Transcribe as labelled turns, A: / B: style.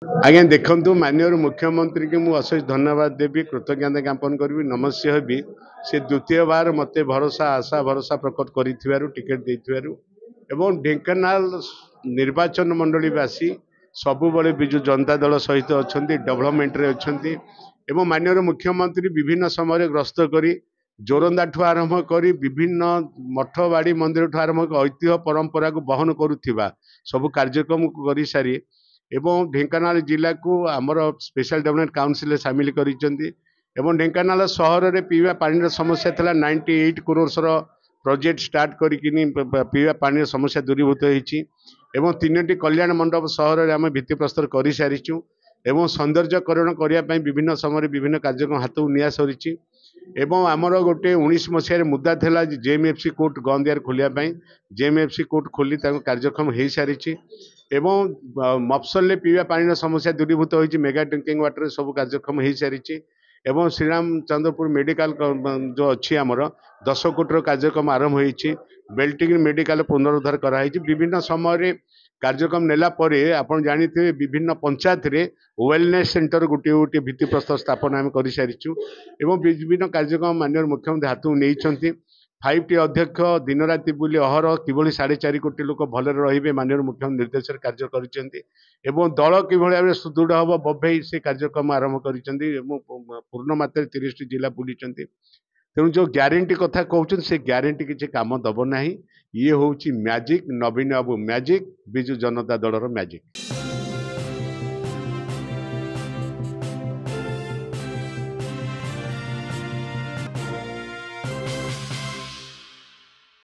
A: आज्ञा देखु माननीय मुख्यमंत्री की मुझे अशेष धन्यवाद देवी कृतज्ञता ज्ञापन करी नमस्य हेबी से द्वितीय बार मते भरोसा आशा भरोसा प्रकट कर टिकेट देथिबारु ढेंकानाल निर्वाचन मंडलीवासी सबुबले बिजु जनता दल सहित अच्छा डेभलपमेंट रे अच्छा माननीय मुख्यमंत्री विभिन्न समय ग्रस्त कर जोरंदा ठू आरंभ कर विभिन्न मठ बाड़ी मंदिर ठू आरंभ कर ऐतिह्य परंपरा को बहन करुवा सबु कार्यक्रम कर सारी एवं ढेंकानाल जिला को आमर स्पेशल डेवलपमेंट काउंसिल सामिल करिसेंती एवं ढेंकानाल सहर में पीवा पानी समस्या था 98 करोड़ प्रोजेक्ट स्टार्ट करिकिनी पीवा पानी समस्या दूरीभूत होती एवं 3टी कल्याण मंडप सहर में आम भित्तिप्रस्तर कर सारीचु एवं सौंदर्यकरण करने विभिन्न समय विभिन्न कार्यक्रम हाथ निया सरी एवं आमर गोटे 19 मसीह मुद्दा था जेएमएफसी कोर्ट गंदियार खोलिया जेएमएफसी कोर्ट खोली कार्यक्रम हो सारी एवं मफसल पीवा पानी समस्या दूरीभूत होती मेगा ड्रिंकिंग वाटर सब कार्यक्रम हो सारी एवं श्रीराम चंद्रपुर मेडिकल जो अच्छी आमर 10 कोटी कार्यक्रम आरंभ होती बेल्टिंग मेडिकल पुनरुद्धार कराई विभिन्न समय कार्यक्रम नेला परे आपण जानिथे विभिन्न पंचायत रे वेलनेस सेंटर गोटे गोटे भित्तिप्रस्तर स्थापन आम कर सारीचु एवं विभिन्न कार्यक्रम माननीय मुख्यमंत्री हाथ नहीं 5टी अध्यक्ष दिन राति बुली अहर किभली 4.5 कोटी लोक भले रे माननीय मुख्यमंत्री निर्देश कार्य कर दल कि सुदृढ़ हम बभई से कार्यक्रम आरंभ कर पूर्ण मात्रा 30 जिला बुली तेणु जो ग्यारंटी कथा कहते से ग्यारंटी किसी काम दब ना ये हूँ मैजिक नवीन बाबू मैजिक बिजु जनता दल मैजिक।